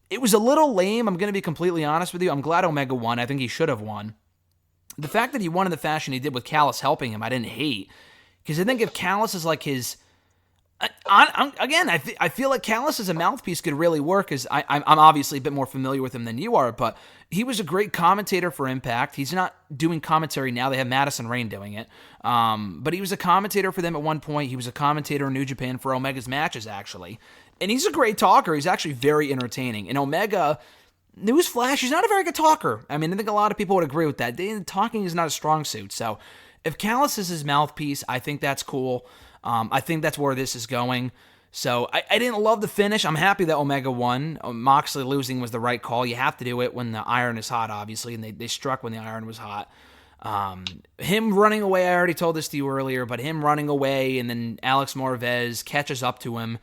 it was a little lame. I'm going to be completely honest with you. I'm glad Omega won. I think he should have won. The fact that he won in the fashion he did with Callis helping him, I didn't hate. Because I think if Callis is like his... I feel like Callis as a mouthpiece could really work, as I'm obviously a bit more familiar with him than you are, but he was a great commentator for Impact. He's not doing commentary now. They have Madison Rayne doing it. But he was a commentator for them at one point. He was a commentator in New Japan for Omega's matches, actually. And he's a great talker. He's actually very entertaining. And Omega... Newsflash, he's not a very good talker. I mean, I think a lot of people would agree with that. Talking is not a strong suit. So if Callis is his mouthpiece, I think that's cool. I think that's where this is going. So I didn't love the finish. I'm happy that Omega won. Moxley losing was the right call. You have to do it when the iron is hot, obviously, and they struck when the iron was hot. Him running away, I already told this to you earlier, but him running away and then Alex Marvez catches up to him,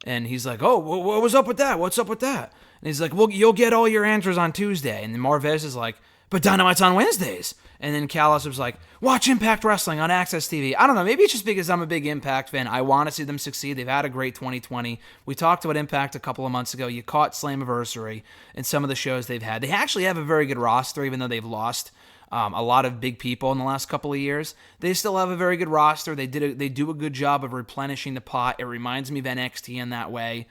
and he's like, oh, what was up with that? What's up with that? And he's like, well, you'll get all your answers on Tuesday. And then Marvez is like, but Dynamite's on Wednesdays. And then Callis was like, watch Impact Wrestling on Access TV. I don't know, maybe it's just because I'm a big Impact fan. I want to see them succeed. They've had a great 2020. We talked about Impact a couple of months ago. You caught Slammiversary and some of the shows they've had. They actually have a very good roster, even though they've lost a lot of big people in the last couple of years. They still have a very good roster. They do a good job of replenishing the pot. It reminds me of NXT in that way.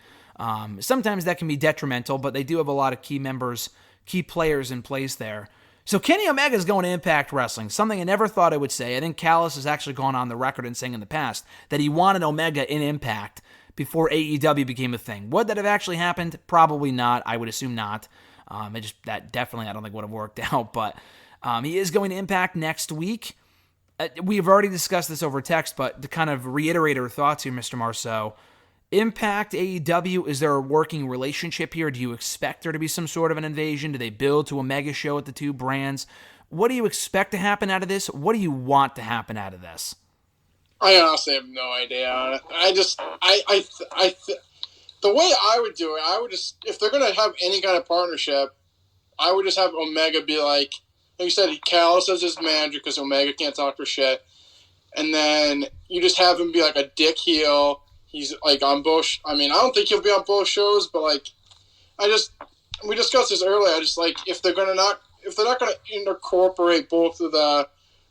Sometimes that can be detrimental, but they do have a lot of key players in place there. So Kenny Omega is going to Impact Wrestling, something I never thought I would say. I think Callis has actually gone on the record and saying in the past that he wanted Omega in Impact before AEW became a thing. Would that have actually happened? Probably not. I would assume not. That definitely I don't think would have worked out, but he is going to Impact next week. We've already discussed this over text, but to kind of reiterate our thoughts here, Mr. Marceau, Impact, AEW, is there a working relationship here? Do you expect there to be some sort of an invasion? Do they build to a mega show at the two brands? What do you expect to happen out of this? What do you want to happen out of this? I honestly have no idea. The way I would do it, I would just, if they're going to have any kind of partnership, I would just have Omega be like you said, Callis as his manager because Omega can't talk for shit. And then you just have him be like a dick heel. He's like on both. I mean, I don't think he'll be on both shows, but like, we discussed this earlier. I just like if they're not going to incorporate both of the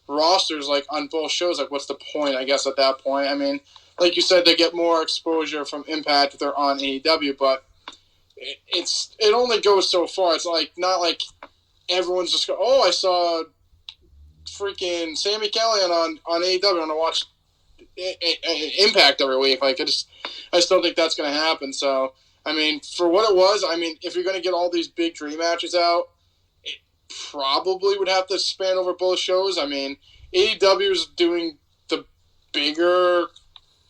rosters like on both shows, like what's the point? I guess at that point, I mean, like you said, they get more exposure from Impact if they're on AEW, but it only goes so far. It's like not like everyone's just go, oh, I saw freaking Sami Callihan on AEW. I'm gonna watch Impact every week. Like I just don't think that's gonna happen. So I mean, for what it was, I mean, if you're gonna get all these big dream matches out, it probably would have to span over both shows. I mean, AEW is doing the bigger.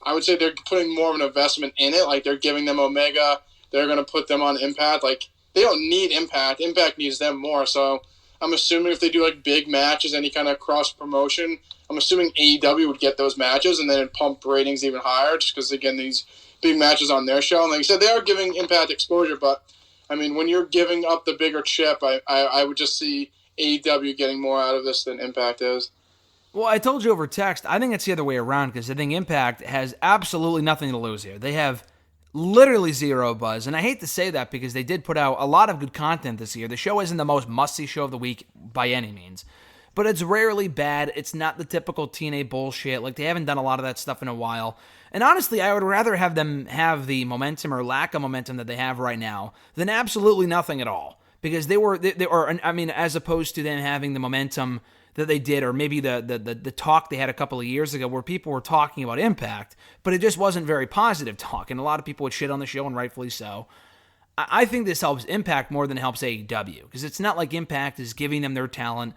I would say they're putting more of an investment in it. Like they're giving them Omega. They're gonna put them on Impact. Like they don't need Impact. Impact needs them more. So I'm assuming if they do like big matches, any kind of cross promotion, I'm assuming AEW would get those matches and then it'd pump ratings even higher just because, again, these big matches on their show. And like I said, they are giving Impact exposure, but, I mean, when you're giving up the bigger chip, I would just see AEW getting more out of this than Impact is. Well, I told you over text, I think it's the other way around because I think Impact has absolutely nothing to lose here. They have literally zero buzz, and I hate to say that because they did put out a lot of good content this year. The show isn't the most must-see show of the week by any means, but it's rarely bad. It's not the typical TNA bullshit. Like, they haven't done a lot of that stuff in a while. And honestly, I would rather have them have the momentum or lack of momentum that they have right now than absolutely nothing at all. Because as opposed to them having the momentum that they did, or maybe the talk they had a couple of years ago where people were talking about Impact, but it just wasn't very positive talk, and a lot of people would shit on the show, and rightfully so. I think this helps Impact more than it helps AEW, because it's not like Impact is giving them their talent.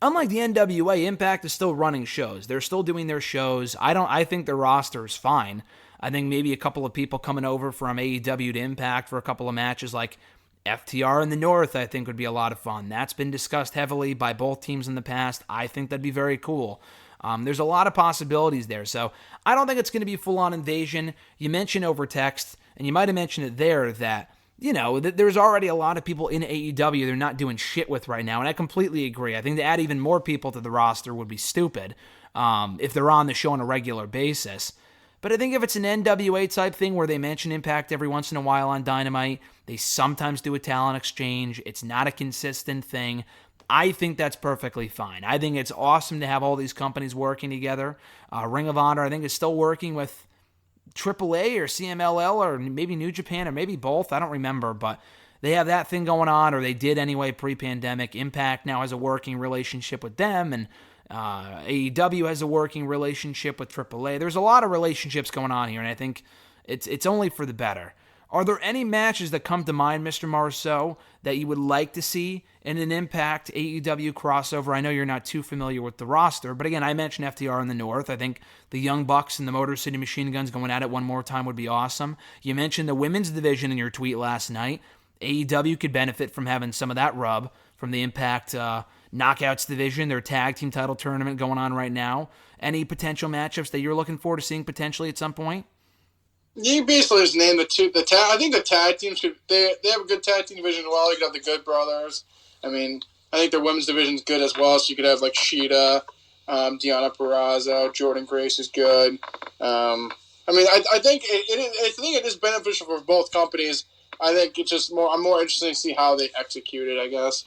Unlike the NWA, Impact is still running shows. They're still doing their shows. I think their roster is fine. I think maybe a couple of people coming over from AEW to Impact for a couple of matches, like FTR in the North, I think would be a lot of fun. That's been discussed heavily by both teams in the past. I think that'd be very cool. There's a lot of possibilities there, so I don't think it's going to be full-on invasion. You mentioned over text, and you might have mentioned it there, that there's already a lot of people in AEW they're not doing shit with right now, and I completely agree. I think to add even more people to the roster would be stupid if they're on the show on a regular basis. But I think if it's an NWA type thing where they mention Impact every once in a while on Dynamite, they sometimes do a talent exchange, it's not a consistent thing, I think that's perfectly fine. I think it's awesome to have all these companies working together. Ring of Honor, I think, is still working with AAA or CMLL or maybe New Japan or maybe both. I don't remember, but they have that thing going on, or they did anyway pre-pandemic. Impact now has a working relationship with them, and AEW has a working relationship with AAA. There's a lot of relationships going on here, and I think it's only for the better. Are there any matches that come to mind, Mr. Marceau, that you would like to see in an Impact AEW crossover? I know you're not too familiar with the roster, but again, I mentioned FTR in the North. I think the Young Bucks and the Motor City Machine Guns going at it one more time would be awesome. You mentioned the women's division in your tweet last night. AEW could benefit from having some of that rub from the Impact Knockouts division, their tag team title tournament going on right now. Any potential matchups that you're looking forward to seeing potentially at some point? You basically just named the two. I think the tag teams they have a good tag team division as well. You could have the Good Brothers. I mean, I think their women's division is good as well. So you could have like Sheeta, Deonna Purrazzo, Jordan Grace is good. I think it is beneficial for both companies. I think it's just more. I'm more interested to see how they execute it, I guess.